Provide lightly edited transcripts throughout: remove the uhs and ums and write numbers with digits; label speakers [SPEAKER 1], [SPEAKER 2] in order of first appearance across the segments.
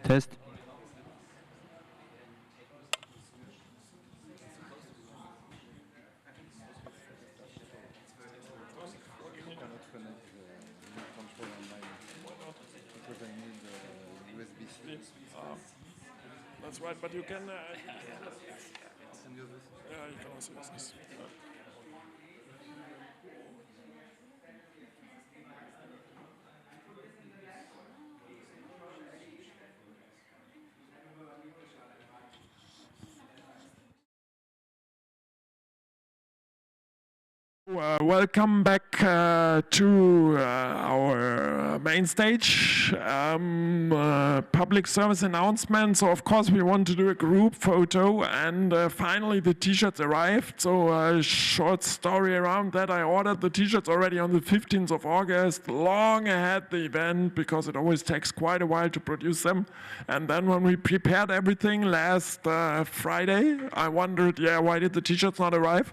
[SPEAKER 1] Test.
[SPEAKER 2] That's right, but you can. Yeah, you can also use this. Welcome back to our main stage, public service announcement. So of course we want to do a group photo, and finally the t-shirts arrived. So a short story around that. I ordered the t-shirts already on the 15th of August, long ahead the event, because it always takes quite a while to produce them. And then when we prepared everything last Friday, I wondered, why did the t-shirts not arrive?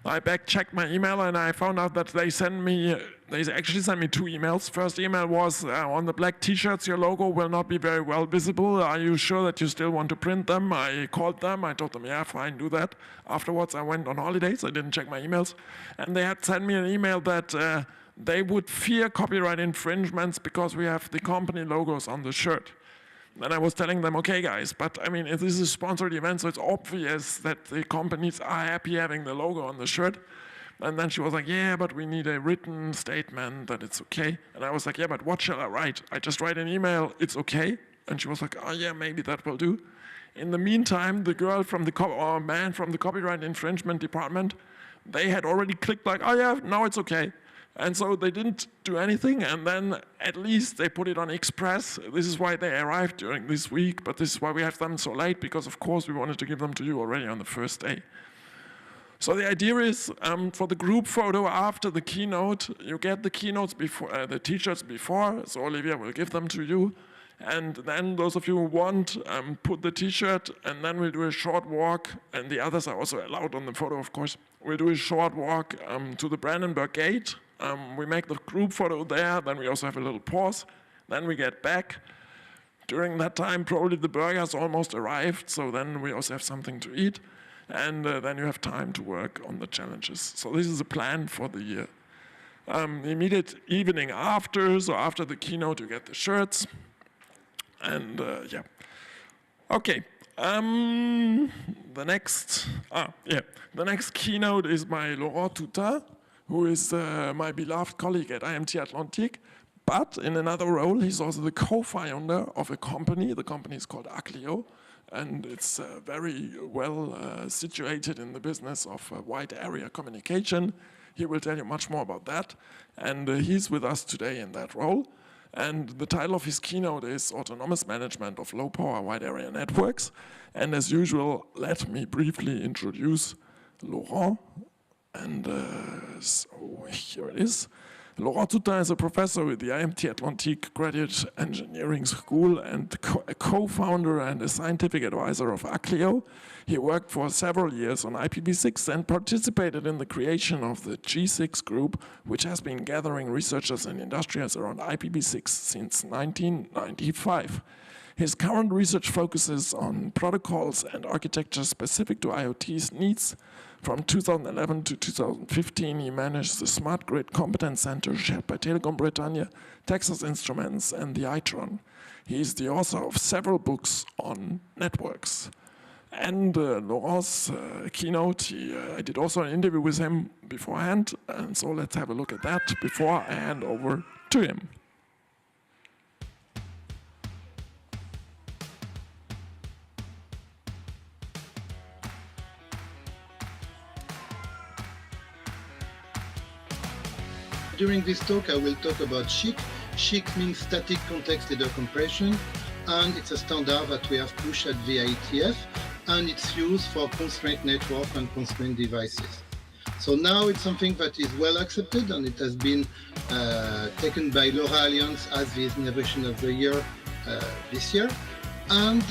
[SPEAKER 2] I back-checked my email and I found out that they actually sent me 2 emails. First email was, on the black t-shirts, your logo will not be very well visible. Are you sure that you still want to print them? I called them, I told them, yeah, fine, do that. Afterwards, I went on holidays, I didn't check my emails. And they had sent me an email that they would fear copyright infringements because we have the company logos on the shirt. And I was telling them, okay guys, but I mean, this is a sponsored event, so it's obvious that the companies are happy having the logo on the shirt. And then she was like, yeah, but we need a written statement that it's okay. And I was like, yeah, but what shall I write? I just write an email, it's okay. And she was like, oh yeah, maybe that will do. In the meantime, the girl from or man from the copyright infringement department, they had already clicked like, oh yeah, now it's okay. And so they didn't do anything, and then at least they put it on Express. This is why they arrived during this week, but this is why we have them so late, because of course we wanted to give them to you already on the first day. So the idea is, for the group photo after the keynote, you get the keynotes before, the t-shirts before, so Olivia will give them to you. And then those of you who want, put the t-shirt, and then we'll do a short walk, and the others are also allowed on the photo, of course. We'll do a short walk to the Brandenburg Gate. We make the group photo there, then we also have a little pause. Then we get back. During that time, probably the burgers almost arrived, so then we also have something to eat. And then you have time to work on the challenges. So this is a plan for the year. The immediate evening after, so after the keynote, you get the shirts. And yeah. Okay. The next keynote is by Laurent Toutain, who is my beloved colleague at IMT Atlantique. But in another role, he's also the co-founder of a company. The company is called Aclio, and it's very well situated in the business of wide area communication. He will tell you much more about that. And he's with us today in that role. And the title of his keynote is Autonomous Management of Low Power Wide Area Networks. And as usual, let me briefly introduce Laurent. And so here it is. Laurent Toutain is a professor with the IMT Atlantique Graduate Engineering School and a co-founder and a scientific advisor of Aclio. He worked for several years on IPv6 and participated in the creation of the G6 group, which has been gathering researchers and industrials around IPv6 since 1995. His current research focuses on protocols and architecture specific to IoT's needs. From 2011 to 2015, he managed the Smart Grid Competence Center shared by Telecom Bretagne, Texas Instruments, and the ITRON. He is the author of several books on networks. And Laurent's keynote, I did also an interview with him beforehand, and so let's have a look at that before I hand over to him.
[SPEAKER 1] During this talk, I will talk about SCHC. SCHC means Static Context Header Compression, and it's a standard that we have pushed at the IETF, and it's used for constraint network and constraint devices. So now it's something that is well accepted, and it has been taken by LoRa Alliance as the Innovation of the Year this year. And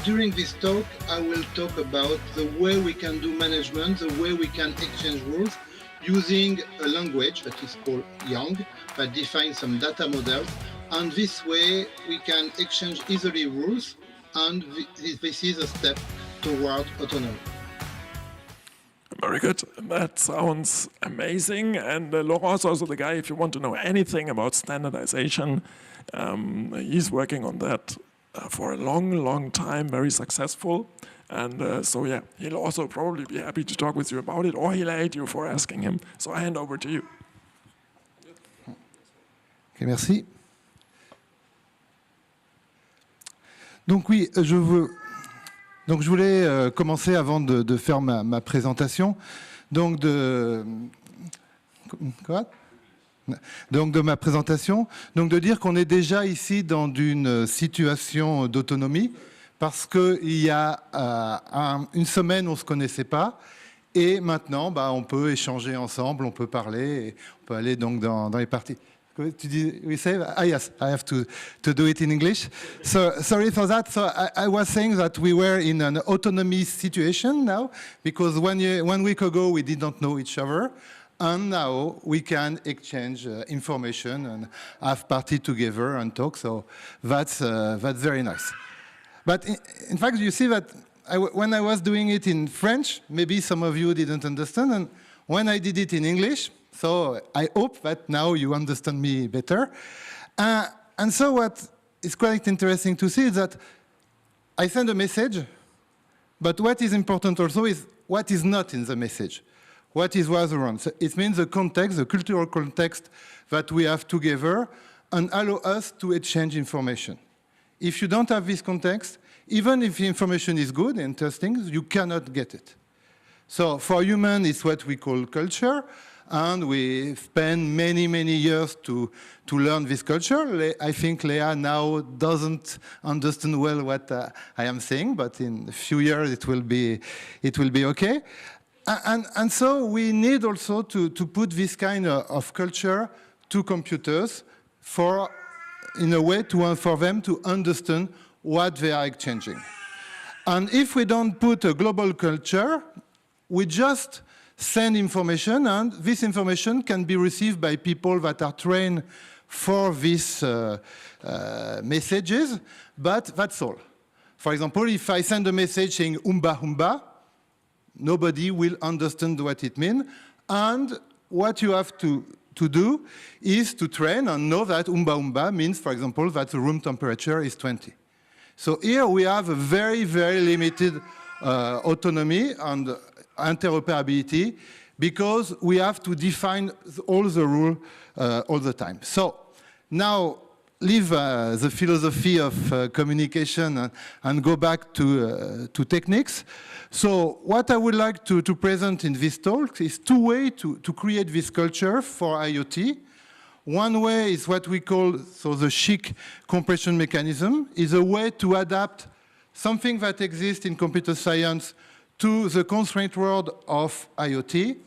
[SPEAKER 1] during this talk, I will talk about the way we can do management, the way we can exchange rules using a language that is called Yang, that defines some data models. And this way we can exchange easily rules, and this is a step toward autonomy.
[SPEAKER 2] Very good. That sounds amazing. And Laurent is also the guy, if you want to know anything about standardization, he's working on that for a long, long time, very successful. And so, yeah, he'll also probably be happy to talk with you about it, or he'll hate you for asking him. So I hand over to you.
[SPEAKER 3] Okay, merci. Donc oui, je voulais commencer avant de faire ma présentation. Donc de ma présentation, donc de dire qu'on est déjà ici dans une situation d'autonomie, parce qu'il y a une semaine, on ne se connaissait pas, et maintenant, on peut échanger ensemble, on peut parler, et on peut aller donc dans les parties. Tu dis, we say, yes, I have to do it in English. So sorry for that. So I was saying that we were in an autonomy situation now, because 1 week ago we didn't know each other, and now we can exchange information and have party together and talk. So that's very nice. But in fact, you see that when I was doing it in French, maybe some of you didn't understand, and when I did it in English, so I hope that now you understand me better. And so what is quite interesting to see is that I send a message, but what is important also is what is not in the message. What is was around. So it means the context, the cultural context that we have together, and allow us to exchange information. If you don't have this context, even if the information is good and interesting, you cannot get it. So for human, it's what we call culture, and we spend many, many years to learn this culture. I think Leah now doesn't understand well what I am saying, but in a few years it will be okay. And so we need also to put this kind of culture to computers in a way for them to understand what they are exchanging. And if we don't put a global culture, we just send information, and this information can be received by people that are trained for these messages, but that's all. For example, if I send a message saying umba humba, nobody will understand what it means, and what you have to do is to train and know that umba umba means, for example, that the room temperature is 20. So here we have a very, very limited autonomy and interoperability, because we have to define all the rules all the time. So now leave the philosophy of communication and go back to techniques. So what I would like to present in this talk is two ways to create this culture for IoT. One way is what we call the SCHC compression mechanism, is a way to adapt something that exists in computer science to the constraint world of IoT.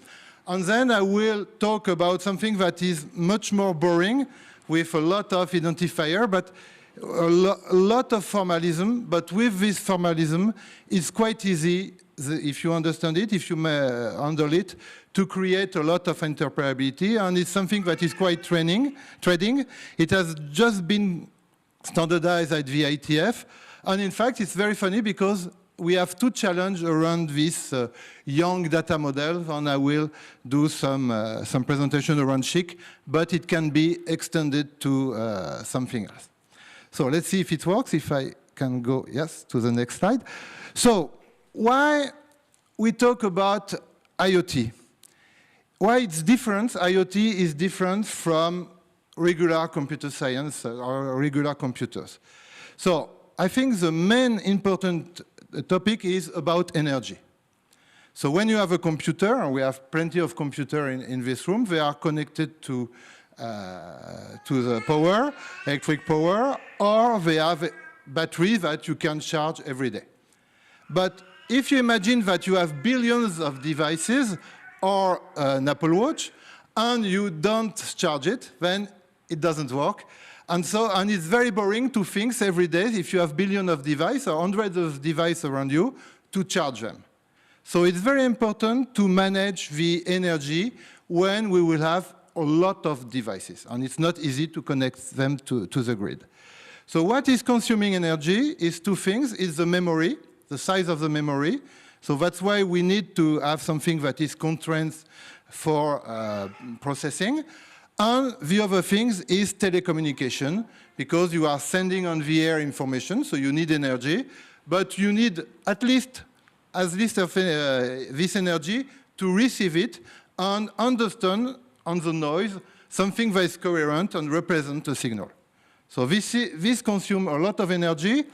[SPEAKER 3] And then I will talk about something that is much more boring, with a lot of identifier, but a lot of formalism. But with this formalism, it's quite easy, if you understand it, if you handle it, to create a lot of interoperability. And it's something that is quite trading. It has just been standardized at the IETF. And in fact, it's very funny because we have two challenges around this young data model, and I will do some presentation around SCHC, but it can be extended to something else. So let's see if it works, if I can go, yes, to the next slide. So why we talk about IoT? Why it's different, IoT is different from regular computer science or regular computers. So I think the main important topic is about energy. So when you have a computer, and we have plenty of computers in this room, they are connected to to the power, electric power, or they have batteries that you can charge every day. But if you imagine that you have billions of devices or an Apple Watch and you don't charge it, then it doesn't work. And it's very boring to think every day, if you have billions of devices or hundreds of devices around you, to charge them. So it's very important to manage the energy when we will have a lot of devices. And it's not easy to connect them to the grid. So what is consuming energy is two things. It's the memory, the size of the memory. So that's why we need to have something that is constrained for processing. And the other thing is telecommunication, because you are sending on the air information, so you need energy, but you need at least of this energy to receive it and understand on the noise something that is coherent and represent a signal. So this consumes a lot of energy,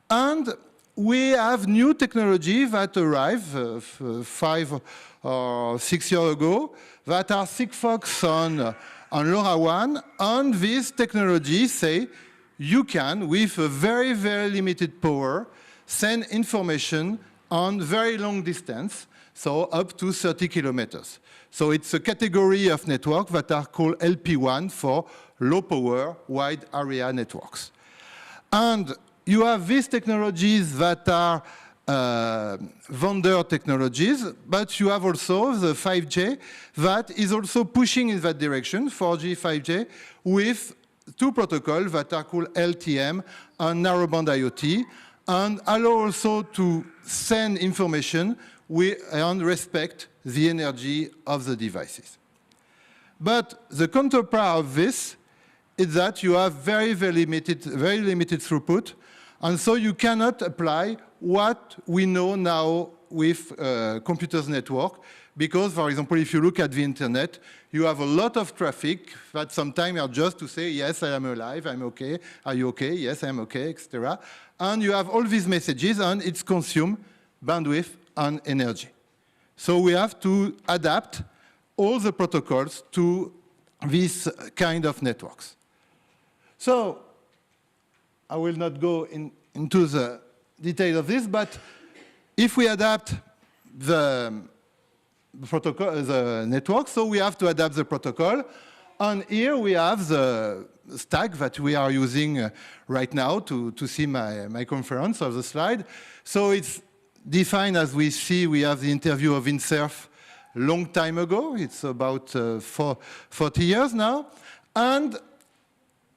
[SPEAKER 3] and we have new technology that arrived 5 or 6 years ago that are Sigfox on LoRaWAN, and these technologies say you can, with a very, very limited power, send information on very long distance, so up to 30 kilometers. So it's a category of network that are called LP1 for low power wide area networks. And you have these technologies that are vendor technologies, but you have also the 5G that is also pushing in that direction, 4G, 5G, with two protocols that are called LTM and narrowband IoT, and allow also to send information and respect the energy of the devices. But the counterpart of this is that you have very limited throughput, and so you cannot apply what we know now with computers network, because, for example, if you look at the internet, you have a lot of traffic that sometimes are just to say, yes, I am alive, I'm okay, are you okay, yes, I'm okay, etc. And you have all these messages, and it's consumed bandwidth and energy. So we have to adapt all the protocols to this kind of networks. So I will not go into the detail of this, but if we adapt the protocol, the network, so we have to adapt the protocol. And here we have the stack that we are using right now to see my conference of the slide. So it's defined as we see, we have the interview of INSERF long time ago. It's about 40 years now. And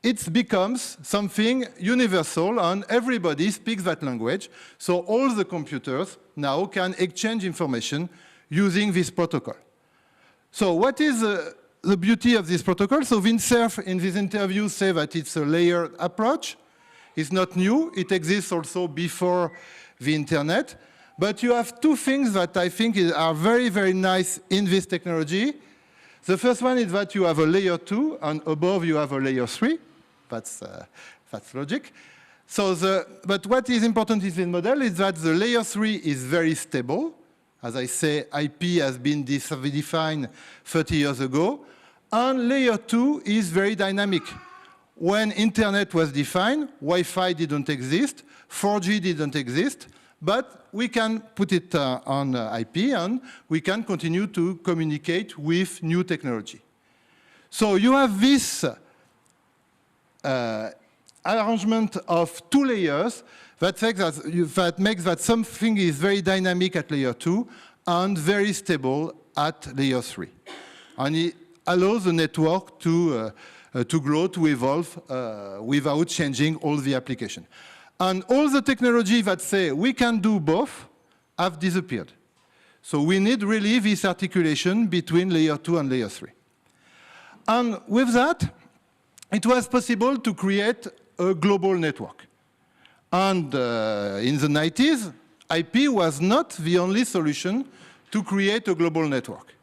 [SPEAKER 3] it becomes something universal, and everybody speaks that language. So all the computers now can exchange information using this protocol. So what is the beauty of this protocol? So INSERF in this interview say that it's a layered approach. It's not new. It exists also before the internet. But you have two things that I think are very nice in this technology. The first one is that you have a layer 2, and above you have a layer 3. That's logic. So but what is important in this model is that the layer 3 is very stable. As I say, IP has been defined 30 years ago. And layer 2 is very dynamic. When internet was defined, Wi-Fi didn't exist, 4G didn't exist, but we can put it on IP, and we can continue to communicate with new technology. So you have this arrangement of two layers that makes that something is very dynamic at layer 2 and very stable at layer 3. And it allows the network to grow, to evolve without changing all the application. And all the technology that say we can do both have disappeared. So we need really this articulation between layer 2 and layer 3. And with that, it was possible to create a global network. And in the 90s, IP was not the only solution to create a global network.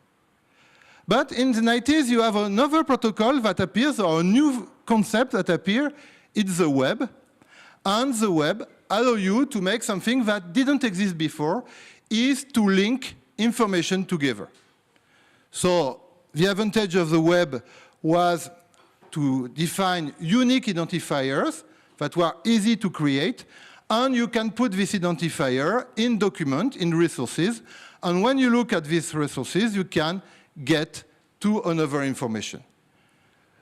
[SPEAKER 3] But in the 90s, you have another protocol that appears, or a new concept that appears. It's the web. And the web allows you to make something that didn't exist before, is to link information together. So the advantage of the web was to define unique identifiers that were easy to create, and you can put this identifier in document, in resources, and when you look at these resources, you can get to another information.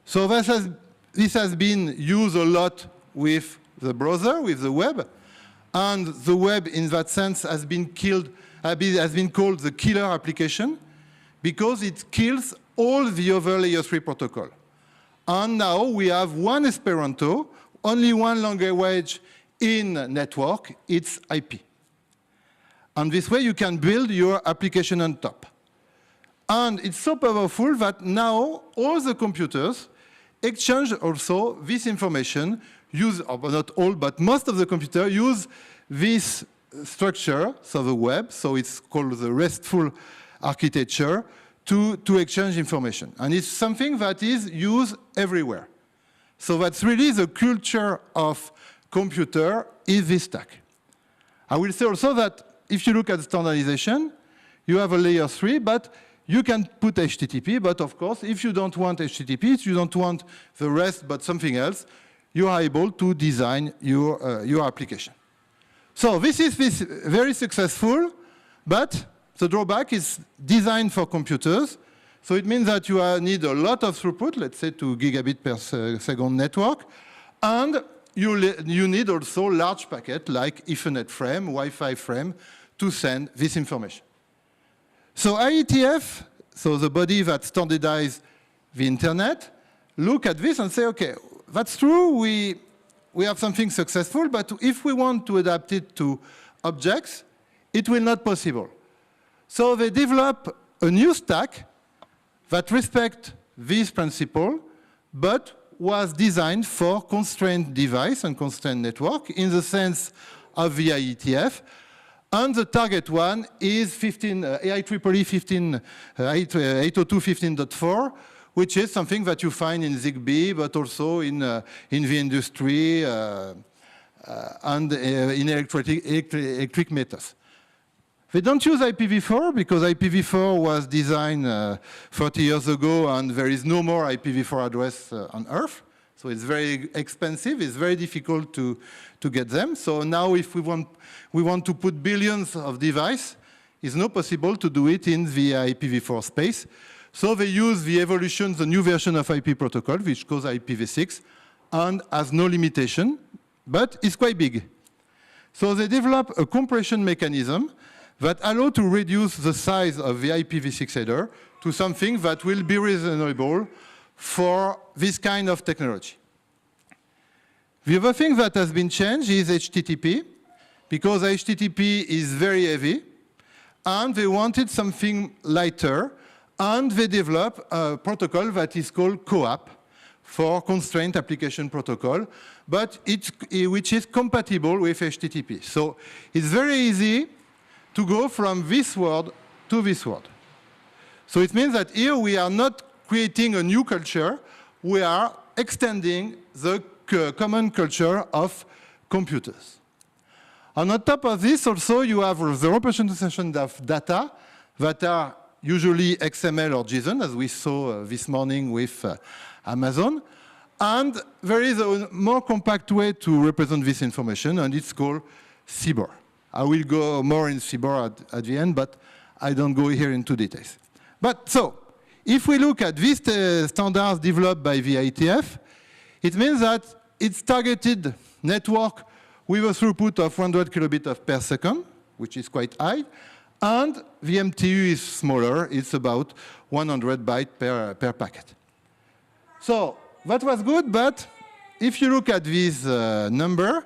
[SPEAKER 3] So this has been used a lot with the browser, with the web, and the web, in that sense, has been called the killer application because it kills all the other layer 3 protocol. And now we have one Esperanto, only one language in network, it's IP. And this way you can build your application on top. And it's so powerful that now all the computers exchange also this information, not all, but most of the computers use this structure, so the web, so it's called the RESTful architecture, to exchange information. And it's something that is used everywhere. So that's really the culture of computer is this stack. I will say also that if you look at standardization, you have a layer 3, but you can put HTTP, but of course, if you don't want HTTP, if you don't want the rest but something else, you are able to design your application. So this is very successful, but the drawback is designed for computers. So it means that you need a lot of throughput, let's say 2 gigabit per second network, and you need also large packet like Ethernet frame, Wi-Fi frame to send this information. So IETF, so the body that standardizes the internet, look at this and say, okay, that's true, we have something successful, but if we want to adapt it to objects, it will not possible. So they develop a new stack that respects this principle, but was designed for constrained device and constrained network in the sense of the IETF. And the target one is IEEE 802.15.4, which is something that you find in ZigBee, but also in the industry and in electric meters. They don't use IPv4 because IPv4 was designed 30 years ago and there is no more IPv4 address on Earth. So it's very expensive, it's very difficult to get them. So now if we want to put billions of devices, it's not possible to do it in the IPv4 space. So they use the evolution, the new version of IP protocol, which goes IPv6, and has no limitation, but it's quite big. So they develop a compression mechanism that allows to reduce the size of the IPv6 header to something that will be reasonable for this kind of technology. The other thing that has been changed is HTTP, because HTTP is very heavy, and they wanted something lighter, and they developed a protocol that is called CoAP, for Constraint Application Protocol, but which is compatible with HTTP. So it's very easy to go from this word to this word. So it means that here we are not creating a new culture, we are extending the common culture of computers. And on top of this also you have the representation of data that are usually XML or JSON, as we saw this morning with Amazon. And there is a more compact way to represent this information, and it's called CBOR. I will go more in CBOR at the end, but I don't go here into details. But so, if we look at these standards developed by the IETF, it means that it's targeted network with a throughput of 100 kilobits per second, which is quite high, and the MTU is smaller, it's about 100 bytes per packet. So that was good, but if you look at this number,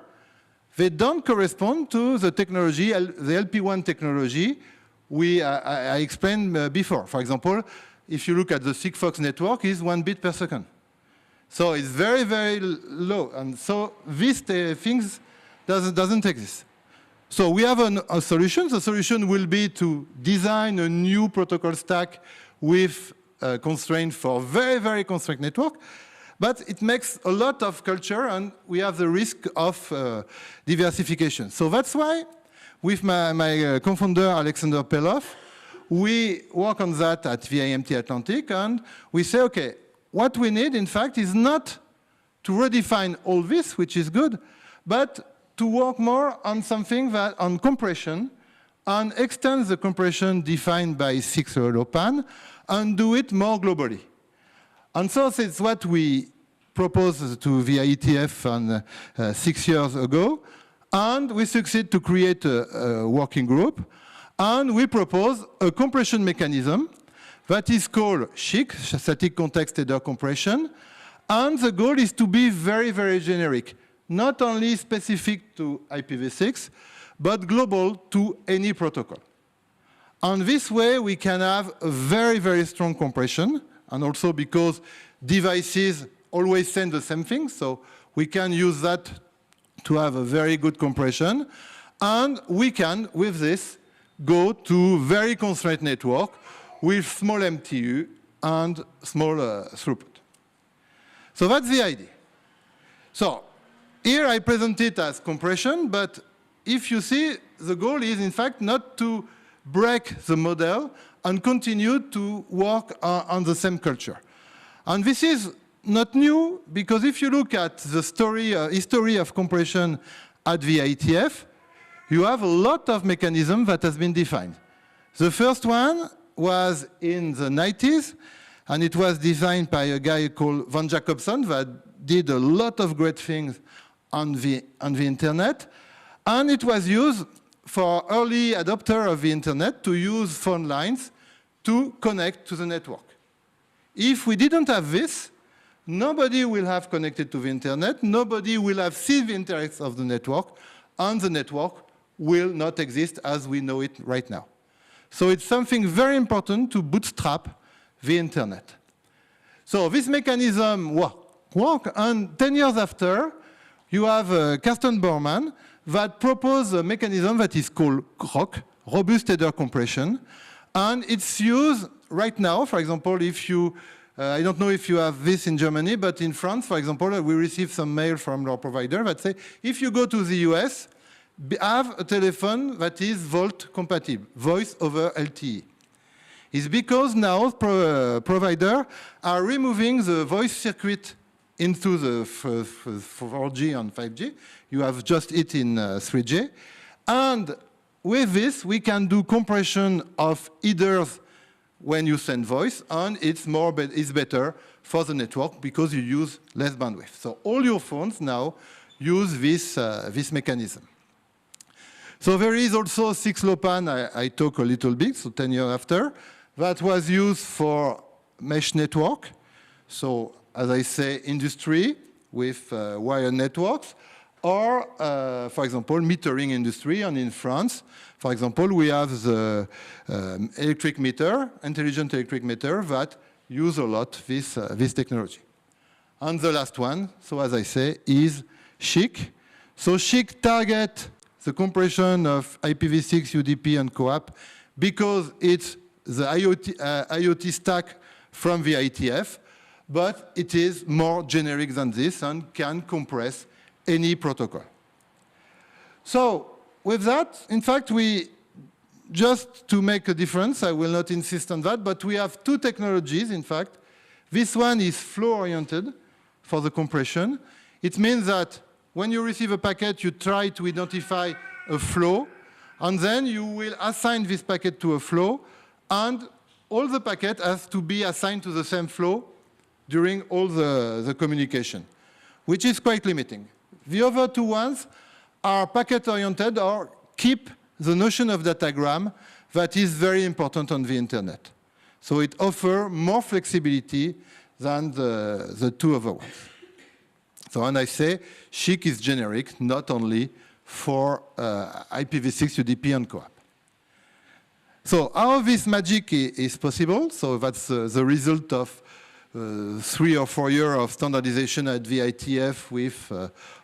[SPEAKER 3] they don't correspond to the technology, the LP1 technology I explained before. For example, if you look at the Sigfox network, it's 1 bit per second. So it's very, very low. And so these things doesn't exist. So we have a solution. The solution will be to design a new protocol stack with constraint for very, very constrained network. But it makes a lot of culture, and we have the risk of diversification. So that's why, with my co-founder, Alexander Peloff, we work on that at the IMT Atlantic, and we say, okay, what we need, in fact, is not to redefine all this, which is good, but to work more on something that, on compression, and extend the compression defined by 6LoWPAN, and do it more globally. And so it's what we proposed to the IETF 6 years ago, and we succeed to create a working group, and we propose a compression mechanism that is called SCHIC, Static Context Header Compression, and the goal is to be very, very generic, not only specific to IPv6, but global to any protocol. And this way, we can have a very, very strong compression, and also because devices always send the same thing, so we can use that to have a very good compression. And we can, with this, go to very constrained network with small MTU and small throughput. So that's the idea. So here I present it as compression, but if you see, the goal is, in fact, not to break the model and continue to work on the same culture. And this is not new, because if you look at the history of compression at the IETF, you have a lot of mechanisms that has been defined. The first one was in the 90s, and it was designed by a guy called Van Jacobson that did a lot of great things on the internet. And it was used for early adopter of the internet to use phone lines to connect to the network. If we didn't have this, nobody will have connected to the internet, nobody will have seen the interest of the network, and the network will not exist as we know it right now. So it's something very important to bootstrap the internet. So this mechanism works, and 10 years after, you have Carsten Bormann that proposed a mechanism that is called ROC, Robust Header Compression, and it's used right now. For example, if you, I don't know if you have this in Germany, but in France, for example, we receive some mail from our provider that say, if you go to the US, have a telephone that is VoLTE compatible, voice over LTE. It's because now providers are removing the voice circuit into the 4G and 5G. You have just it in 3G. And with this, we can do compression of headers when you send voice, and it's better for the network because you use less bandwidth. So all your phones now use this mechanism. So there is also 6LoWPAN, I talk a little bit, so 10 years after, that was used for mesh network. So as I say, industry with wire networks, or, for example, metering industry. And in France, for example, we have the electric meter, intelligent electric meter, that use a lot this technology. And the last one, so as I say, is SCHIC. So SCHIC target the compression of IPv6, UDP, and CoAP because it's the IoT stack from the IETF, but it is more generic than this and can compress any protocol. So with that, in fact, just to make a difference, I will not insist on that, but we have two technologies, in fact. This one is flow-oriented for the compression. It means that when you receive a packet, you try to identify a flow, and then you will assign this packet to a flow, and all the packet has to be assigned to the same flow during all the communication, which is quite limiting. The other two ones are packet-oriented or keep the notion of datagram that is very important on the internet. So it offers more flexibility than the two other ones. So when I say SCHIC is generic, not only for IPv6, UDP, and CoAP. So how this magic is possible? So that's the result of 3 or 4 years of standardization at the IETF with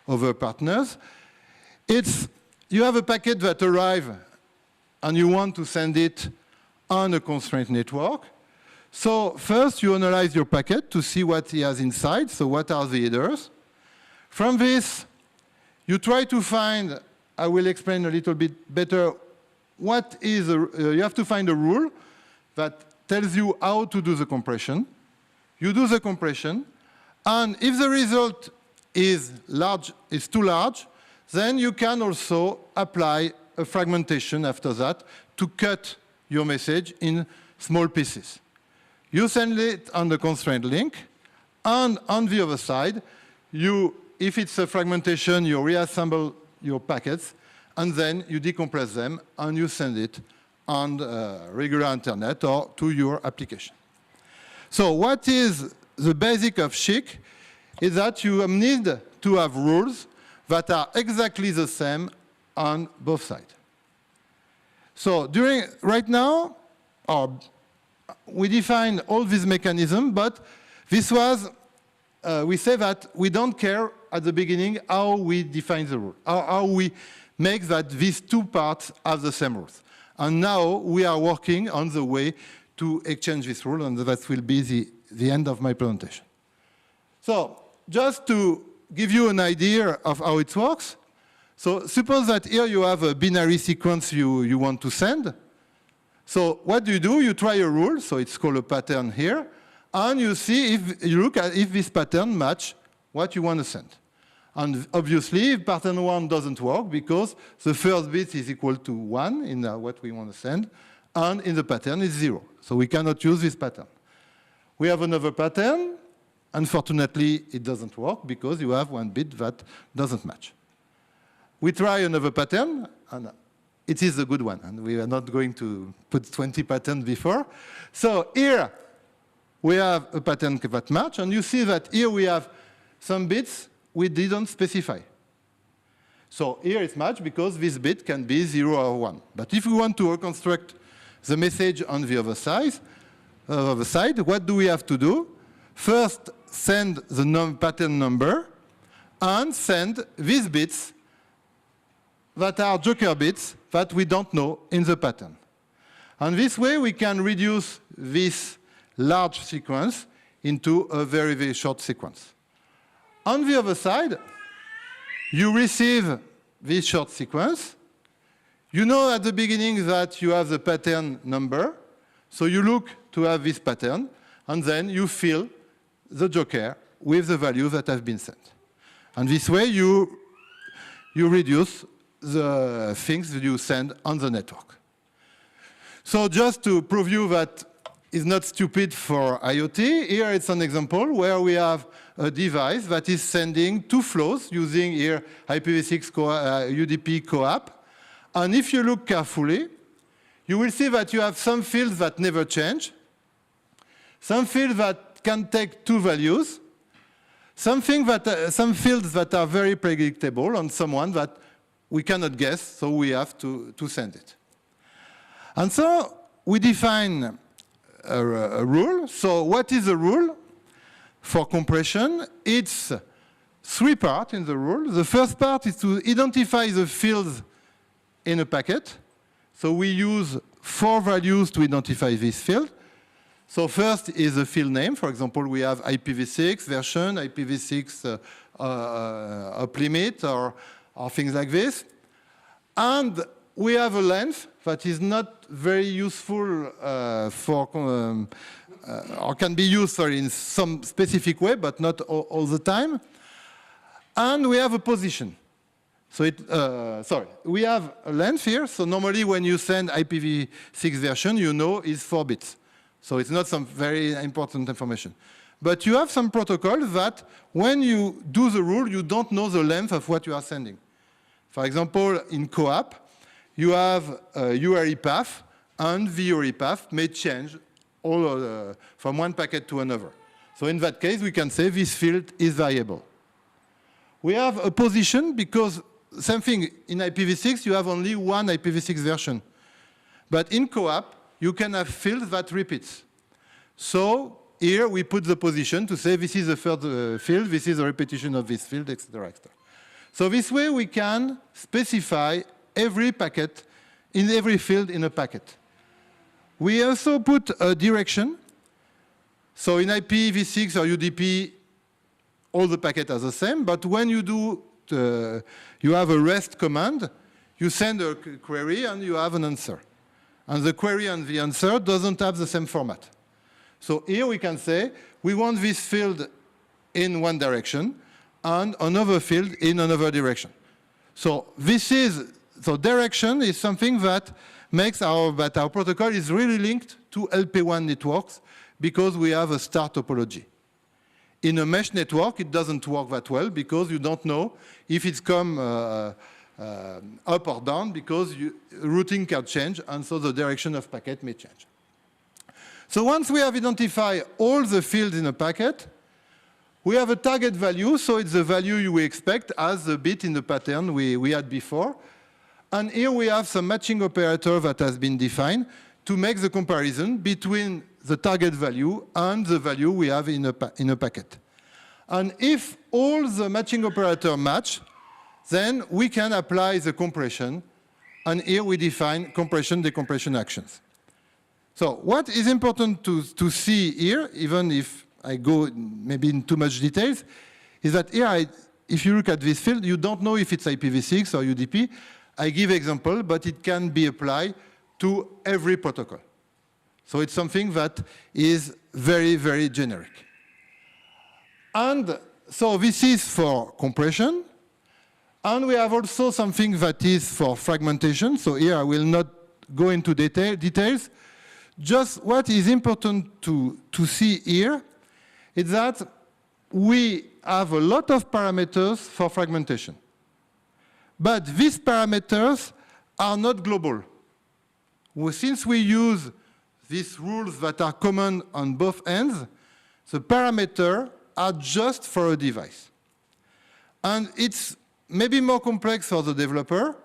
[SPEAKER 3] other partners. You have a packet that arrives and you want to send it on a constrained network. So first you analyze your packet to see what it has inside, so what are the headers. From this, you try to find, I will explain a little bit better, what is, you have to find a rule that tells you how to do the compression. you do the compression, and if the result is too large, then you can also apply a fragmentation after that to cut your message in small pieces. You send it on the constraint link, and on the other side, if it's a fragmentation, you reassemble your packets, and then you decompress them, and you send it on regular internet or to your application. So what is the basic of SCHC is that you need to have rules that are exactly the same on both sides. So right now, we define all these mechanisms, but this was, we say that we don't care at the beginning how we define the rule, how we make that these two parts have the same rules. And now we are working on the way to exchange this rule, and that will be the end of my presentation. So just to give you an idea of how it works, so suppose that here you have a binary sequence you want to send. So what do? You try a rule, so it's called a pattern here, and you see if you look at if this pattern match what you want to send. And obviously, pattern 1 doesn't work because the first bit is equal to 1 in what we want to send, and in the pattern it's 0. So we cannot use this pattern. We have another pattern. Unfortunately, it doesn't work because you have one bit that doesn't match. We try another pattern, and it is a good one, and we are not going to put 20 patterns before. So here we have a pattern that match, and you see that here we have some bits we didn't specify. So here it's matched because this bit can be 0 or 1. But if we want to reconstruct the message on the other side, what do we have to do? First, send the pattern number and send these bits that are joker bits that we don't know in the pattern. And this way we can reduce this large sequence into a very, very short sequence. On the other side, you receive this short sequence. You know at the beginning that you have the pattern number, so you look to have this pattern, and then you fill the joker with the values that have been sent. And this way you reduce the things that you send on the network. So just to prove you that it's not stupid for IoT, here it's an example where we have a device that is sending two flows using here IPv6 UDP co-op. And if you look carefully, you will see that you have some fields that never change, some fields that can take two values, some fields that are very predictable, and some one that we cannot guess, so we have to send it. And so we define a rule. So what is a rule? For compression, it's three parts in the rule. The first part is to identify the fields in a packet. So we use 4 values to identify this field. So first is the field name. For example, we have IPv6 version, IPv6 up limit, or things like this. And we have a length that is not very useful or can be used in some specific way, but not all the time. And we have a position. So we have a length here. So normally when you send IPv6 version, you know it's 4 bits. So it's not some very important information. But you have some protocol that when you do the rule, you don't know the length of what you are sending. For example, in co-op, you have a URI path, and the URI path may change from one packet to another. So in that case, we can say this field is variable. We have a position because same thing, in IPv6, you have only one IPv6 version. But in co-op, you can have fields that repeats. So here we put the position to say this is the third field, this is a repetition of this field, etc., etc. So this way we can specify every packet in every field in a packet. We also put a direction. So in IPv6 or UDP, all the packets are the same, but when you you have a REST command, you send a query and you have an answer. And the query and the answer doesn't have the same format. So here we can say, we want this field in one direction and another field in another direction. So direction is something that makes our protocol is really linked to LP1 networks because we have a star topology. In a mesh network, it doesn't work that well because you don't know if it's come up or down because routing can change, and so the direction of packet may change. So once we have identified all the fields in a packet, we have a target value, so it's the value you expect as the bit in the pattern we had before. And here we have some matching operator that has been defined to make the comparison between the target value and the value we have in a packet. And if all the matching operator match, then we can apply the compression, and here we define compression, decompression actions. So what is important to see here, even if I go maybe in too much details, is that here, if you look at this field, you don't know if it's IPv6 or UDP. I give example, but it can be applied to every protocol. So it's something that is very, very generic. And so this is for compression. And we have also something that is for fragmentation. So here I will not go into details. Just what is important to see here is that we have a lot of parameters for fragmentation. But these parameters are not global. Since we use these rules that are common on both ends, the parameters are just for a device. And it's maybe more complex for the developer,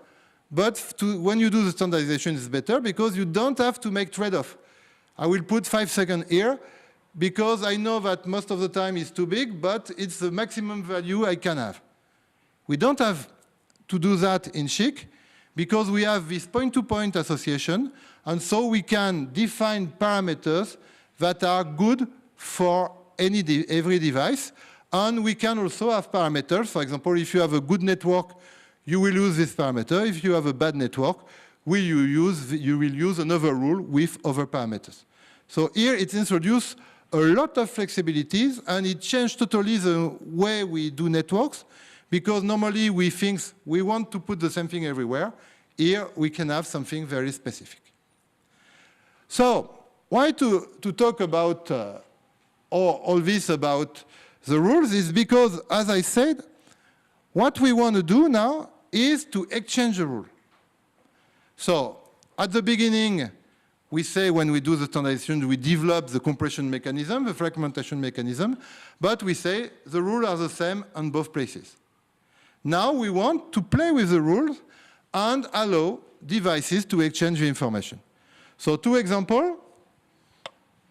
[SPEAKER 3] but when you do the standardization, it's better because you don't have to make trade-off. I will put 5 seconds here because I know that most of the time it's too big, but it's the maximum value I can have. We don't have to do that in SCHC because we have this point-to-point association, and so we can define parameters that are good for every device. And we can also have parameters. For example, if you have a good network, you will use this parameter. If you have a bad network, you will use another rule with other parameters. So here it introduced a lot of flexibilities, and it changed totally the way we do networks, because normally we think we want to put the same thing everywhere. Here we can have something very specific. So why to talk about all this about the rules is because, as I said, what we want to do now is to exchange the rule. So at the beginning, we say when we do the standardization, we develop the compression mechanism, the fragmentation mechanism, but we say the rules are the same on both places. Now we want to play with the rules and allow devices to exchange the information. So 2 examples.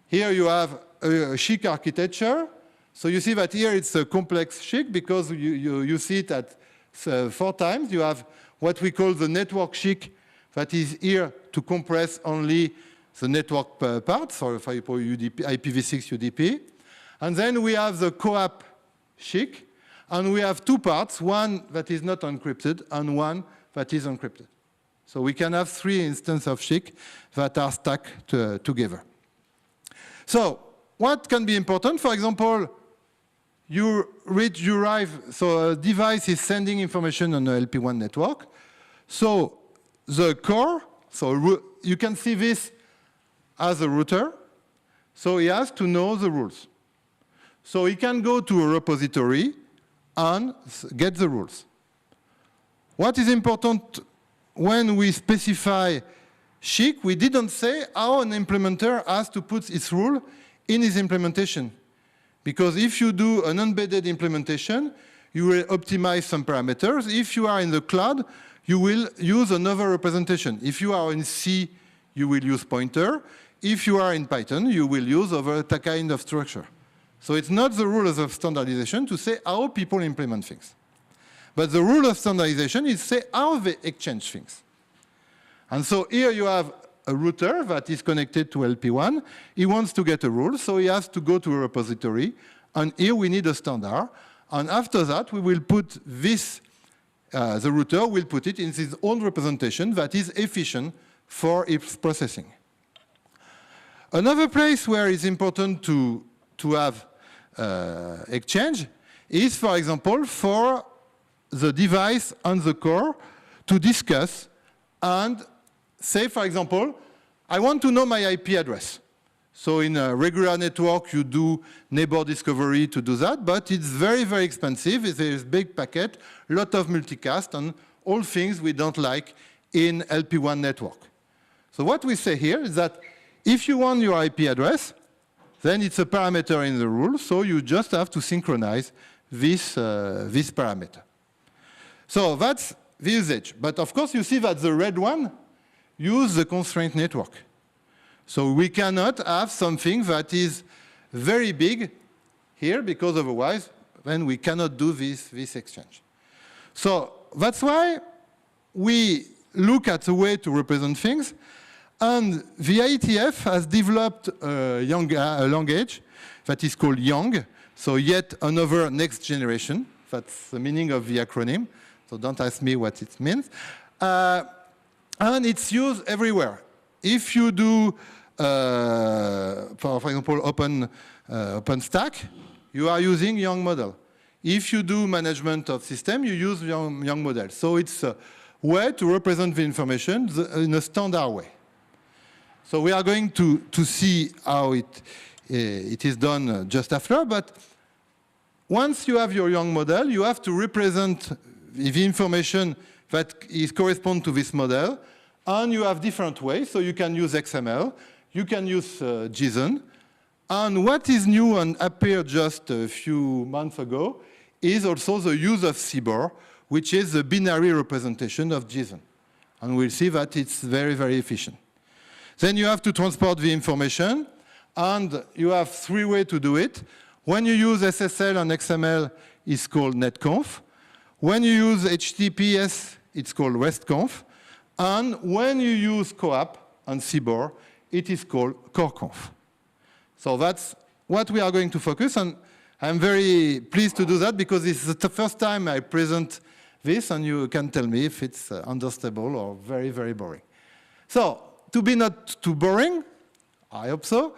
[SPEAKER 3] Here you have a SCHC architecture. So you see that here it's a complex SCHC because you see it at 4 times. You have what we call the network SCHC that is here to compress only the network parts, for example, UDP, IPv6 UDP. And then we have the CoAP SCHC, and we have 2 parts, one that is not encrypted and one that is encrypted. So we can have 3 instances of SCHC that are stacked together. So what can be important? For example, so a device is sending information on a LP1 network. So the core, so you can see this as a router. So he has to know the rules. So he can go to a repository and get the rules. What is important when we specify SCHC, we didn't say how an implementer has to put its rule in his implementation. Because if you do an embedded implementation, you will optimize some parameters. If you are in the cloud, you will use another representation. If you are in C, you will use pointer. If you are in Python, you will use other kind of structure. So it's not the rules of standardization to say how people implement things. But the rule of standardization is say how they exchange things. And so here you have a router that is connected to LP1. He wants to get a rule, so he has to go to a repository. And here we need a standard. And after that, we will put this, the router will put it in his own representation that is efficient for its processing. Another place where it's important to have exchange is, for example, for the device on the core to discuss and say, for example, I want to know my IP address. So in a regular network, you do neighbor discovery to do that, but it's very, very expensive. It's a big packet, a lot of multicast, and all things we don't like in LP1 network. So what we say here is that if you want your IP address, then it's a parameter in the rule, so you just have to synchronize this parameter. So that's the usage. But of course, you see that the red one uses the constraint network. So we cannot have something that is very big here, because otherwise, then we cannot do this exchange. So that's why we look at a way to represent things. And the IETF has developed a language that is called YONG, so yet another next generation. That's the meaning of the acronym, so don't ask me what it means. And it's used everywhere. If you do, for example, OpenStack, you are using YONG model. If you do management of system, you use YONG model. So it's a way to represent the information in a standard way. So we are going to see how it is done just after, but once you have your YONG model, you have to represent the information that is correspond to this model, and you have different ways. So you can use XML, you can use JSON, and what is new and appeared just a few months ago is also the use of CBOR, which is the binary representation of JSON. And we'll see that it's very, very efficient. Then you have to transport the information, and you have three ways to do it. When you use SSL and XML, it's called netconf. When you use HTTPS, it's called restconf. And when you use CoAP and CBOR, it is called coreconf. So that's what we are going to focus on. I'm very pleased to do that because this is the first time I present this, and you can tell me if it's understandable or very, very boring. So, to be not too boring, I hope so,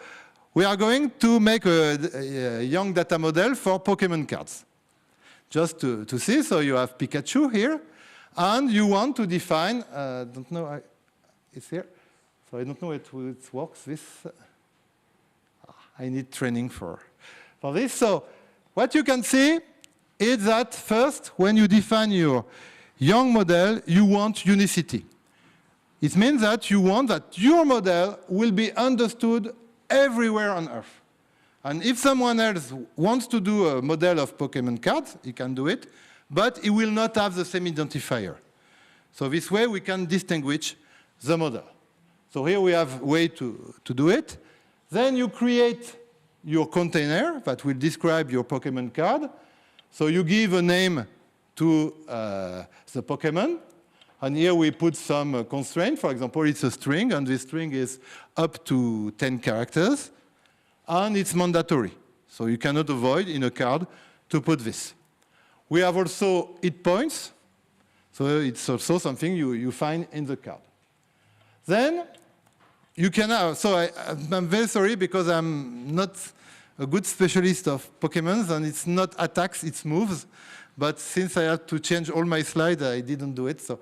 [SPEAKER 3] we are going to make a young data model for Pokemon cards. Just to see, so you have Pikachu here, and you want to define, don't know, it's here, so I don't know it works, this, I need training for this. So what you can see is that first, when you define your young model, you want unicity. It means that you want that your model will be understood everywhere on Earth. And if someone else wants to do a model of Pokemon cards, he can do it, but he will not have the same identifier. So this way we can distinguish the model. So here we have a way to do it. Then you create your container that will describe your Pokemon card. So you give a name to the Pokemon. And here we put some constraint. For example, it's a string, and this string is up to 10 characters. And it's mandatory. So you cannot avoid in a card to put this. We have also hit points. So it's also something you find in the card. Then you can have, so I'm very sorry because I'm not a good specialist of Pokemons, and it's not attacks, it's moves. But since I had to change all my slides, I didn't do it. So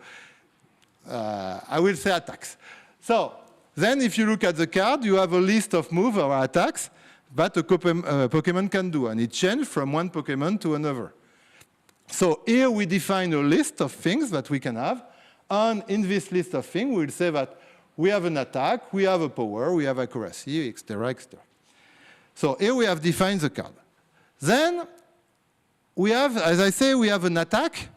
[SPEAKER 3] I will say attacks. So then if you look at the card, you have a list of moves or attacks that a Pokemon can do. And it changes from one Pokemon to another. So here we define a list of things that we can have. And in this list of things, we'll say that we have an attack, we have a power, we have accuracy, etc., etc. So here we have defined the card. Then we have, as I say, we have an attack.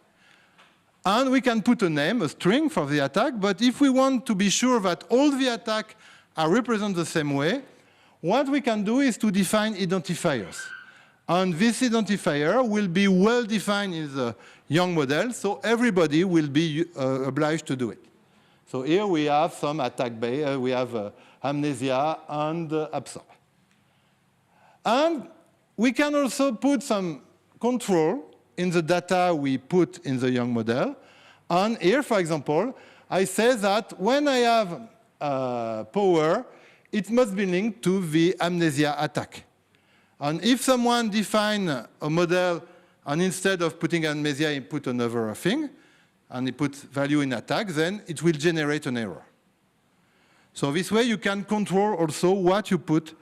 [SPEAKER 3] And we can put a name, a string for the attack. But if we want to be sure that all the attacks are represented the same way, what we can do is to define identifiers. And this identifier will be well defined in the young model, so everybody will be obliged to do it. So here we have some attack base, we have amnesia and absorb. And we can also put some control in the data we put in the young model. And here, for example, I say that when I have power, it must be linked to the amnesia attack. And if someone defines a model and instead of putting amnesia, he put another thing, and he puts value in attack, then it will generate an error. So this way you can control also what you put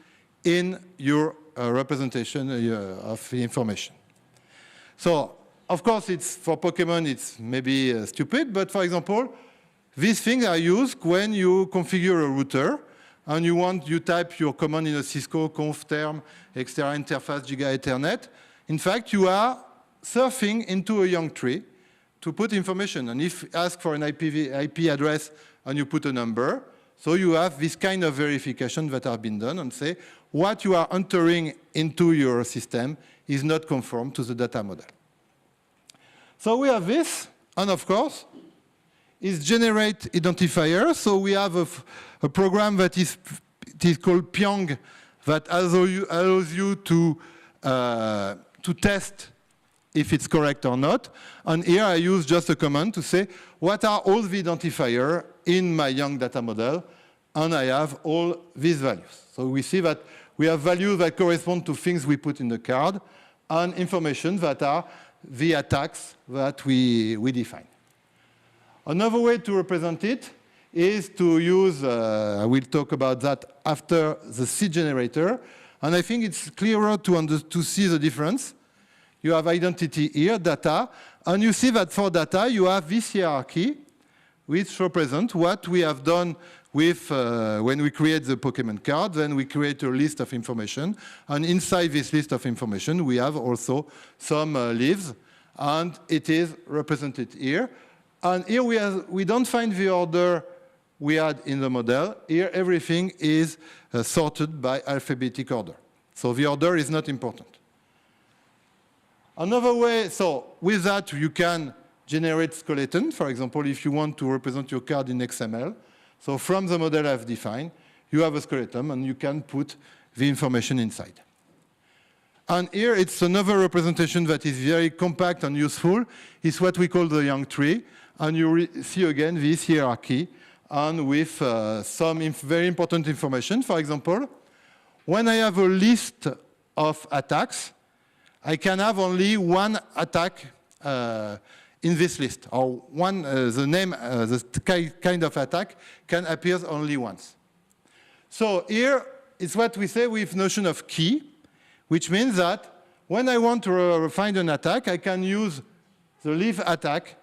[SPEAKER 3] in your representation of the information. So, of course, for Pokemon, it's maybe stupid, but for example, these things are used when you configure a router and you type your command in a Cisco conf term, extra interface, giga Ethernet. In fact, you are surfing into a young tree to put information. And if you ask for an IP address and you put a number, so you have this kind of verification that have been done and say what you are entering into your system is not conform to the data model. So we have this, and of course, is generate identifier. So we have a program that is called Pyong that allows you to test if it's correct or not. And here I use just a command to say, what are all the identifiers in my young data model? And I have all these values. So we see that we have values that correspond to things we put in the card and information that are the attacks that we define. Another way to represent it is to use, I will talk about that after the seed generator. And I think it's clearer to see the difference. You have identity here, data, and you see that for data, you have this hierarchy, which represents what we have done with when we create the Pokemon card. Then we create a list of information, and inside this list of information, we have also some leaves, and it is represented here. And here we don't find the order we had in the model. Here, everything is sorted by alphabetic order. So the order is not important. Another way, so with that, you can generate skeleton. For example, if you want to represent your card in XML. So from the model I've defined, you have a skeleton, and you can put the information inside. And here, it's another representation that is very compact and useful. It's what we call the young tree. And you see again this hierarchy, and with some very important information. For example, when I have a list of attacks, I can have only one attack in this list, or the name, the kind of attack can appear only once. So here is what we say with notion of key, which means that when I want to find an attack, I can use the leaf attack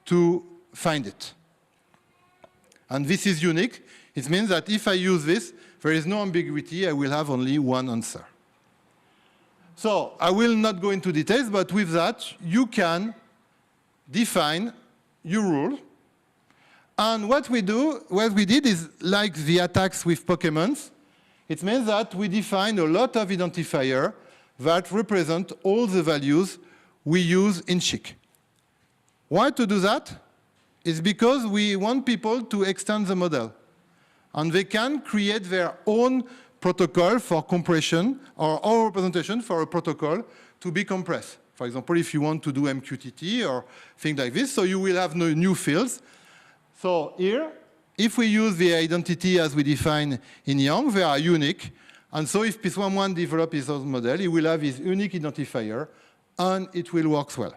[SPEAKER 3] to find it. And this is unique. It means that if I use this, there is no ambiguity. I will have only one answer. So I will not go into details, but with that, you can define your rule. And what we did is like the attacks with Pokemons. It means that we define a lot of identifiers that represent all the values we use in Chic. Why to do that? It's because we want people to extend the model. And they can create their own protocol for compression or our representation for a protocol to be compressed. For example, if you want to do MQTT or things like this, so you will have no new fields. So here, if we use the identity as we define in Yang, they are unique. And so if someone develops his own model, he will have his unique identifier, and it will work well.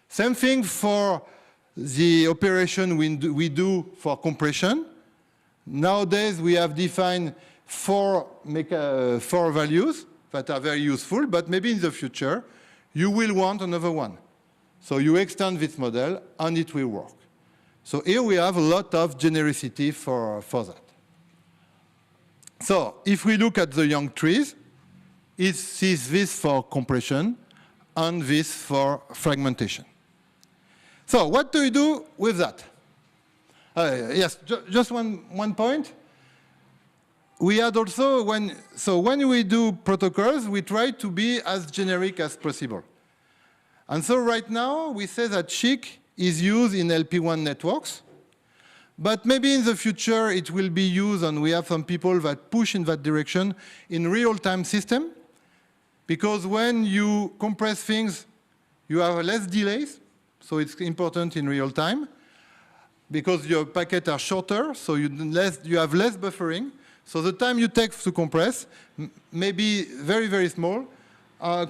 [SPEAKER 3] Same thing for the operation we do for compression. Nowadays, we have defined four values that are very useful, but maybe in the future, you will want another one. So you extend this model, and it will work. So here we have a lot of genericity for that. So if we look at the young trees, it sees this for compression and this for fragmentation. So what do you do with that? Yes, just one point. We had also, when we do protocols, we try to be as generic as possible. And so right now, we say that Chic is used in LP1 networks. But maybe in the future, it will be used, and we have some people that push in that direction, in real-time system. Because when you compress things, you have less delays. So it's important in real time. Because your packets are shorter, so you have less buffering. So the time you take to compress may be very, very small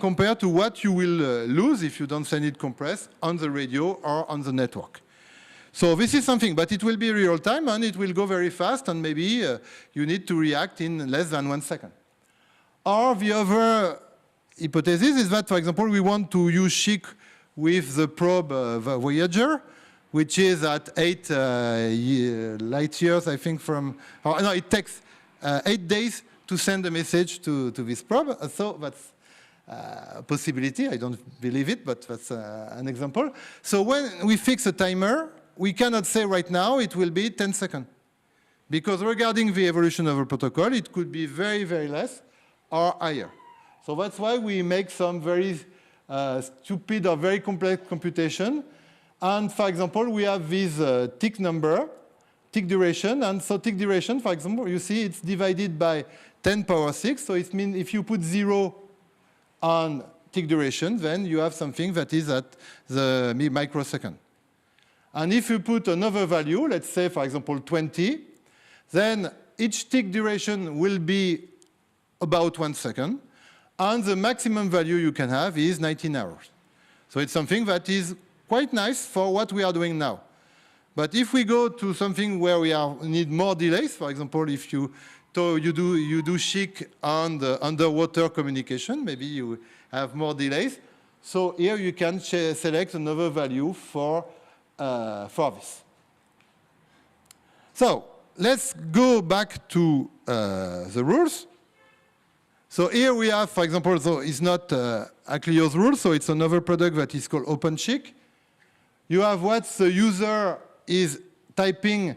[SPEAKER 3] compared to what you will lose if you don't send it compressed on the radio or on the network. So this is something, but it will be real time and it will go very fast, and maybe you need to react in less than 1 second. Or the other hypothesis is that, for example, we want to use SHIC with the probe Voyager, which is at 8 light years, I think, from, no, it takes 8 days to send a message to this probe. So that's a possibility. I don't believe it, but that's an example. So when we fix a timer, we cannot say right now it will be 10 seconds. Because regarding the evolution of a protocol, it could be very, very less or higher. So that's why we make some very stupid or very complex computation. And for example, we have this tick number, tick duration. And so tick duration, for example, you see it's divided by 10 power 6. So it means if you put 0 on tick duration, then you have something that is at the microsecond. And if you put another value, let's say, for example, 20, then each tick duration will be about 1 second. And the maximum value you can have is 19 hours. So it's something that is quite nice for what we are doing now. But if we go to something where we need more delays, for example, if you do SHIC on the underwater communication, maybe you have more delays. So here you can select another value for this. So let's go back to the rules. So here we have, for example, so it's not Acleo's rule, so it's another product that is called OpenSHIC. You have what the user is typing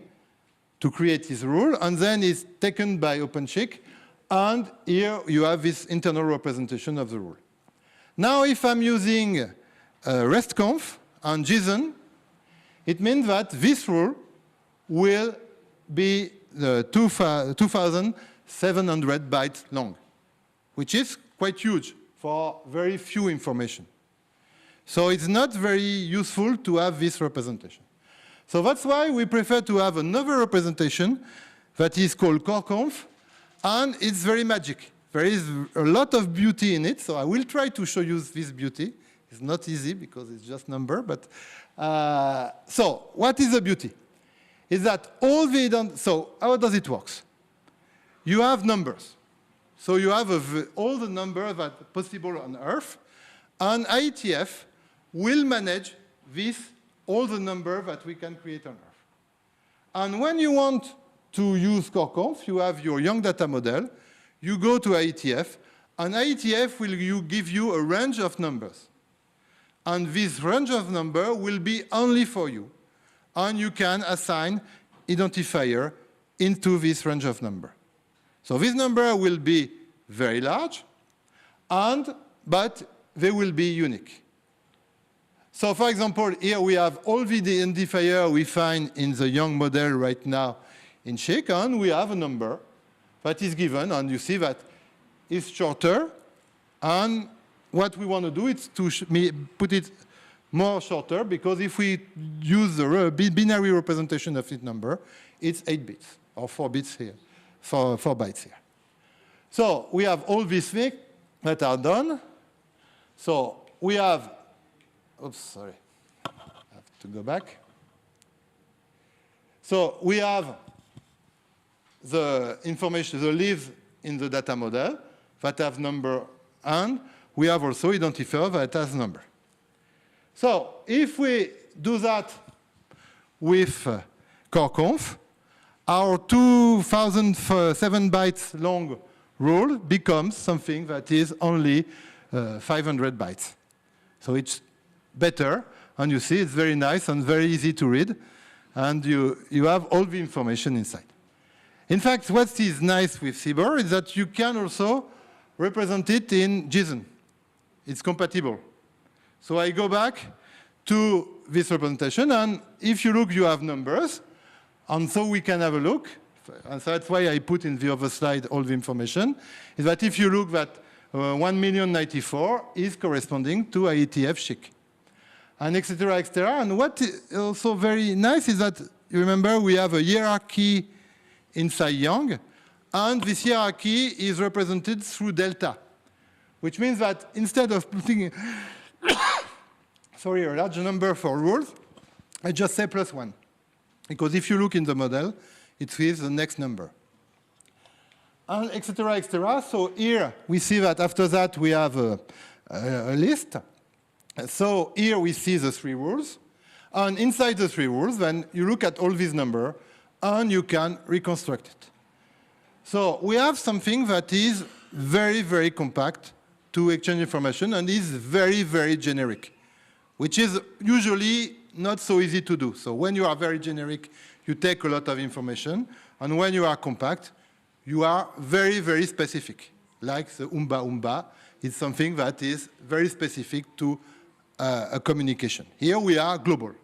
[SPEAKER 3] to create his rule, and then it's taken by OpenSHIC, and here you have this internal representation of the rule. Now, if I'm using RESTconf and JSON, it means that this rule will be 2,700 bytes long, which is quite huge for very few information. So it's not very useful to have this representation. So that's why we prefer to have another representation that is called coreconf, and it's very magic. There is a lot of beauty in it, so I will try to show you this beauty. It's not easy because it's just number, but so what is the beauty? Is that so how does it work? You have numbers. So you have all the numbers that are possible on Earth, and IETF will manage all the numbers that we can create on Earth. And when you want to use coreconf, you have your young data model, you go to IETF, and IETF will give you a range of numbers. And this range of numbers will be only for you. And you can assign identifier into this range of numbers. So this number will be very large, but they will be unique. So for example, here we have all the identifiers we find in the young model right now in SHIC, and we have a number that is given, and you see that it's shorter, and what we want to do is to put it more shorter, because if we use the binary representation of this number, it's 8 bits, or 4 bits here, 4 bytes here. So we have all these things that are done. So we have, oops, sorry, I have to go back. So we have the information, the leaves in the data model that have number, and we have also identifier that has number. So if we do that with coreconf, our 2,007 bytes long rule becomes something that is only 500 bytes. So it's better, and you see it's very nice and very easy to read, and you have all the information inside. In fact, what is nice with CBOR is that you can also represent it in JSON. It's compatible. So I go back to this representation, and if you look, you have numbers, and so we can have a look. And so that's why I put in the other slide all the information, is that if you look that 1,094,000 is corresponding to IETF SHIC, and et cetera, et cetera. And what is also very nice is that, you remember, we have a hierarchy inside Young, And this hierarchy is represented through delta, which means that instead of putting sorry, a large number for rules, I just say +1. Because if you look in the model, it is the next number. And et cetera, et cetera. So here we see that after that we have a list. So here we see the 3 rules. And inside the 3 rules, then you look at all these numbers and you can reconstruct it. So we have something that is very, very compact to exchange information and is very, very generic, which is usually not so easy to do. So when you are very generic, you take a lot of information. And when you are compact, you are very, very specific. Like the Umba, it's something that is very specific to a communication. Here we are global.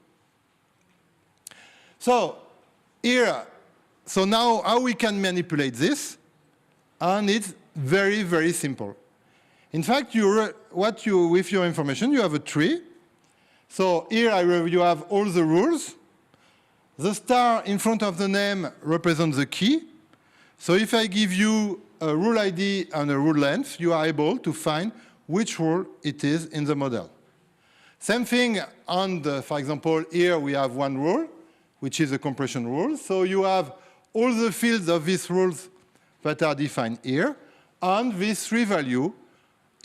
[SPEAKER 3] So here, so now how we can manipulate this? And it's very, very simple. In fact, with your information, you have a tree. So here you have all the rules. The star in front of the name represents the key. So if I give you a rule ID and a rule length, you are able to find which rule it is in the model. Same thing on for example, here we have one rule, which is a compression rule. So you have all the fields of these rules that are defined here. And these 3 values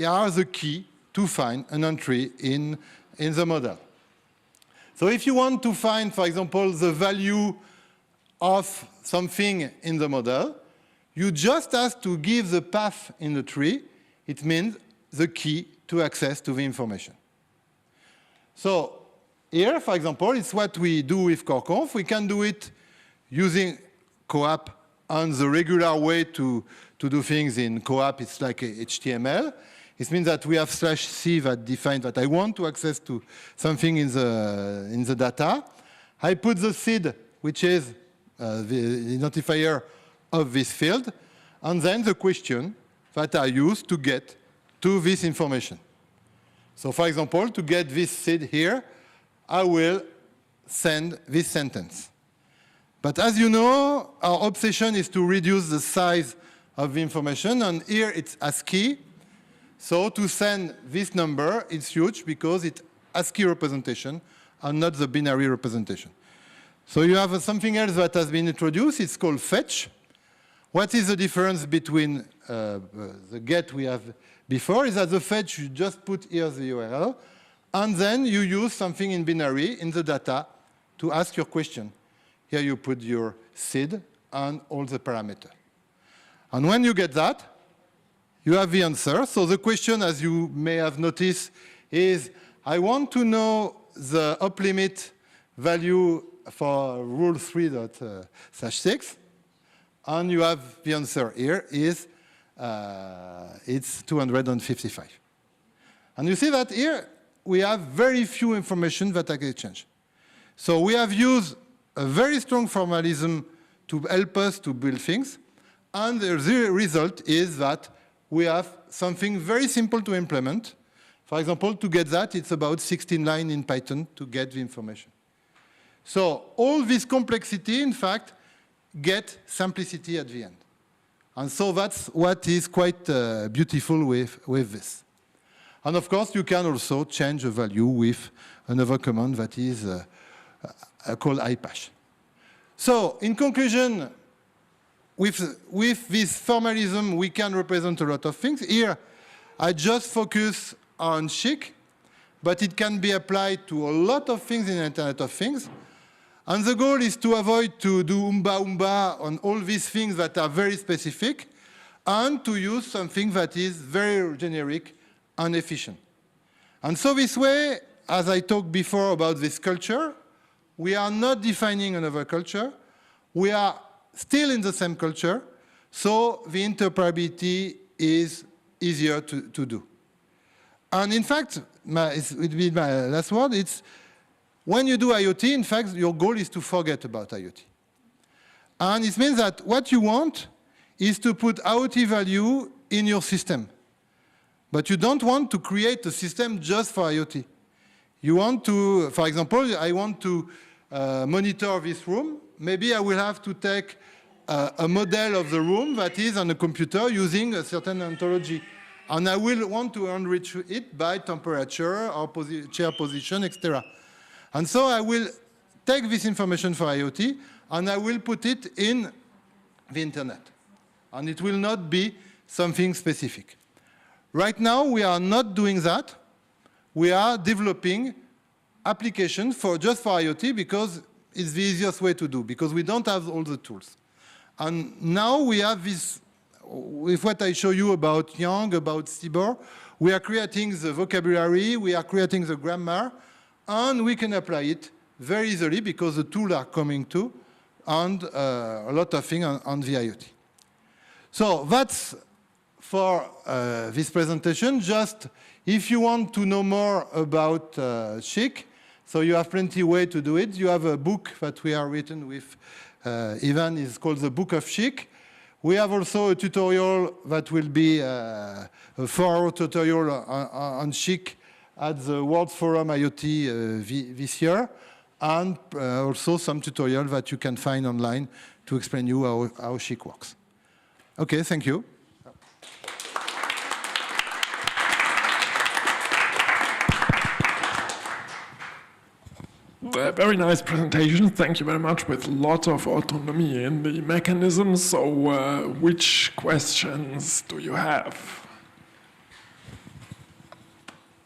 [SPEAKER 3] are the key to find an entry in the model. So if you want to find, for example, the value of something in the model, you just have to give the path in the tree. It means the key to access to the information. So here, for example, it's what we do with CoreConf. We can do it using CoAP and the regular way to do things in CoAP. It's like HTML. It means that we have /c that defines that I want to access to something in the data. I put the seed, which is the identifier of this field, and then the question that I use to get to this information. So for example, to get this seed here, I will send this sentence. But as you know, our obsession is to reduce the size of the information, and here it's ASCII. So to send this number, it's huge because it's ASCII representation and not the binary representation. So you have something else that has been introduced. It's called fetch. What is the difference between the get we have before is that the fetch, you just put here the URL, and then you use something in binary in the data to ask your question. Here you put your seed and all the parameters. And when you get that, you have the answer. So the question, as you may have noticed, is I want to know the up limit value for rule 3.6. And you have the answer here is it's 255. And you see that here we have very few information that I can exchange. So we have used a very strong formalism to help us to build things. And the result is that we have something very simple to implement. For example, to get that, it's about 16 lines in Python to get the information. So all this complexity, in fact, get simplicity at the end. And so that's what is quite beautiful with this. And of course, you can also change a value with another command that is called iPash. So in conclusion, with this formalism, we can represent a lot of things. Here, I just focus on SHIC, but it can be applied to a lot of things in the Internet of Things. And the goal is to avoid to do umba on all these things that are very specific, and to use something that is very generic and efficient. And so this way, as I talked before about this culture, we are not defining another culture. We are still in the same culture, so the interoperability is easier to do. And in fact, it will be my last word, it's when you do IoT, in fact, your goal is to forget about IoT. And it means that what you want is to put IoT value in your system. But you don't want to create a system just for IoT. You want to, for example, I want to monitor this room. Maybe I will have to take a model of the room that is on a computer using a certain ontology. And I will want to enrich it by temperature or chair position, etc. And so I will take this information for IoT and I will put it in the internet. And it will not be something specific. Right now, we are not doing that. We are developing applications just for IoT because it's the easiest way to do, because we don't have all the tools. And now we have this, with what I show you about Yang, about Cibor, we are creating the vocabulary, we are creating the grammar, and we can apply it very easily because the tools are coming too, and a lot of things on the IoT. So that's for this presentation. Just if you want to know more about SHIC, so you have plenty of ways to do it. You have a book that we are written with Ivan, it's called The Book of SHIC. We have also a tutorial that will be a 4-hour tutorial on SHIC at the World Forum IoT this year, and also some tutorial that you can find online to explain you how SHIC works. Okay, thank you.
[SPEAKER 2] Very nice presentation. Thank you very much, with lots of autonomy in the mechanism. So which questions do you have?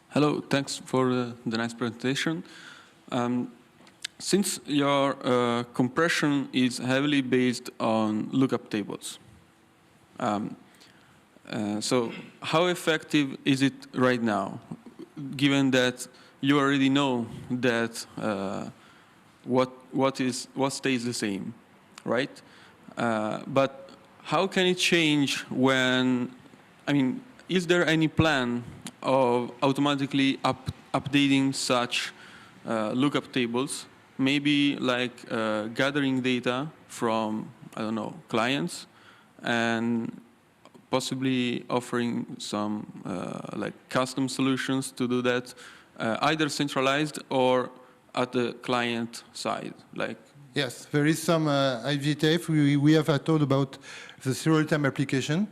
[SPEAKER 4] Hello, thanks for the nice presentation. Since your compression is heavily based on lookup tables, so how effective is it right now, given that you already know that what stays the same, right? But how can it change when, I mean, is there any plan of automatically updating such lookup tables, maybe like gathering data from, I don't know, clients, and possibly offering some like custom solutions to do that, either centralized or at the client side, like?
[SPEAKER 3] Yes, there is some IVTF. We have thought about the serial time application,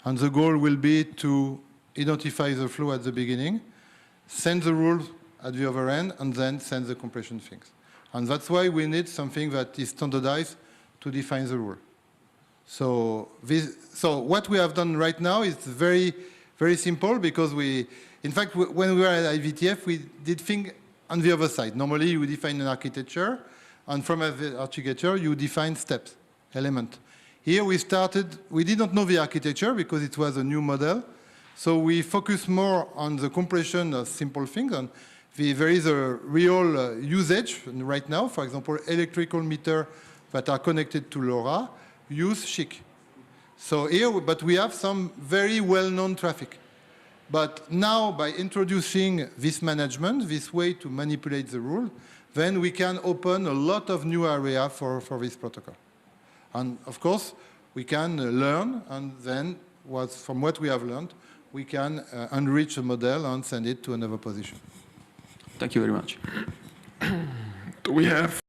[SPEAKER 3] and the goal will be to identify the flow at the beginning, send the rules at the other end, and then send the compression things. And that's why we need something that is standardized to define the rule. So what we have done right now is very, very simple, because in fact, when we were at IVTF, we did things on the other side. Normally, you define an architecture, and from the architecture, you define steps, element. Here we didn't know the architecture because it was a new model. So we focus more on the compression of simple things. And there is a real usage right now. For example, electrical meters that are connected to LoRa use SHIC. So here, but we have some very well-known traffic. But now, by introducing this management, this way to manipulate the rule, then we can open a lot of new areas for this protocol. And of course, we can learn, and then from what we have learned, we can enrich the model and send it to another position.
[SPEAKER 4] Thank you very much.
[SPEAKER 2] Do we have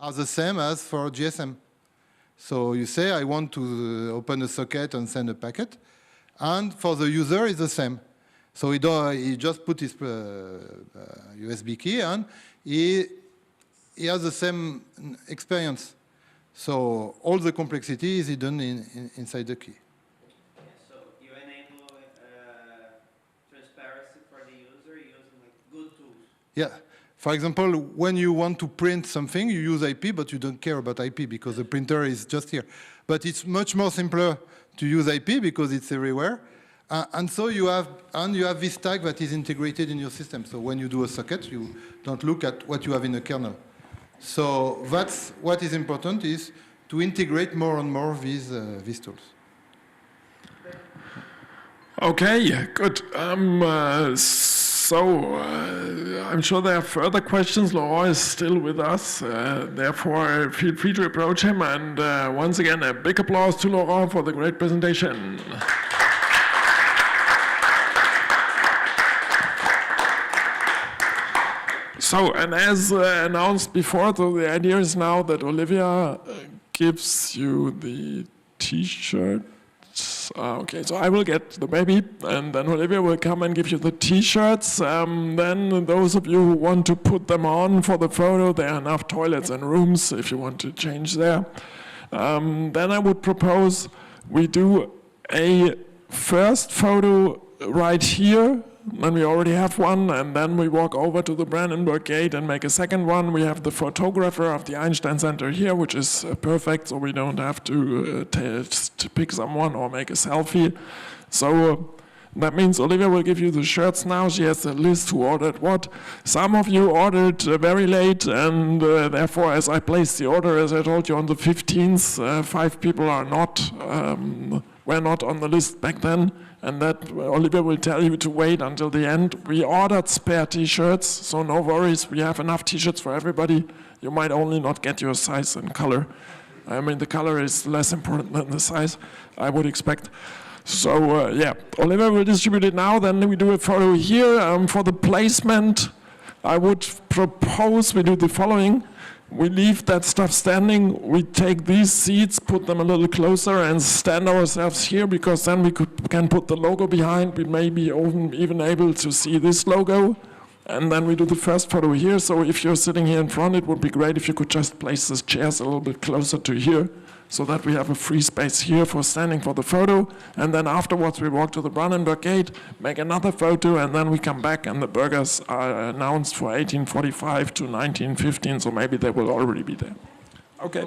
[SPEAKER 3] are the same as for GSM. So you say, I want to open a socket and send a packet. And for the user, it's the same. So he just put his USB key and he has the same experience. So all the complexity is hidden inside the key.
[SPEAKER 5] So you enable transparency for the user using like good tools.
[SPEAKER 3] Yeah. For example, when you want to print something, you use IP, but you don't care about IP because the printer is just here. But it's much more simpler to use IP because it's everywhere. And so you have this tag that is integrated in your system. So when you do a socket, you don't look at what you have in the kernel. So that's what is important, is to integrate more and more these tools.
[SPEAKER 2] Okay, good. I'm sure there are further questions. Laurent is still with us. Therefore, feel free to approach him. And once again, a big applause to Laurent for the great presentation. So, and as announced before, so the idea is now that Olivia gives you the T-shirt. Okay, so I will get the baby, and then Olivia will come and give you the T-shirts. Then those of you who want to put them on for the photo, there are enough toilets and rooms if you want to change there. Then I would propose we do a first photo right here. Then we already have one, and then we walk over to the Brandenburg Gate and make a second one. We have the photographer of the Einstein Center here, which is perfect, so we don't have to pick someone or make a selfie. So that means Olivia will give you the shirts now. She has a list who ordered what. Some of you ordered very late, and therefore, as I placed the order, as I told you, on the 15th, 5 people are were not on the list back then. And that Olivia will tell you to wait until the end. We ordered spare T-shirts, so no worries. We have enough T-shirts for everybody. You might only not get your size and color. I mean, the color is less important than the size, I would expect. So, yeah, Olivia will distribute it now. Then we do a photo here. For the placement, I would propose we do the following. We leave that stuff standing, we take these seats, put them a little closer and stand ourselves here, because then we can put the logo behind. We may be even able to see this logo. And then we do the first photo here. So if you're sitting here in front, it would be great if you could just place the chairs a little bit closer to here, so that we have a free space here for standing for the photo. And then afterwards we walk to the Brandenburg Gate, make another photo, and then we come back, and the burgers are announced for 1845 to 1915, so maybe they will already be there. Okay.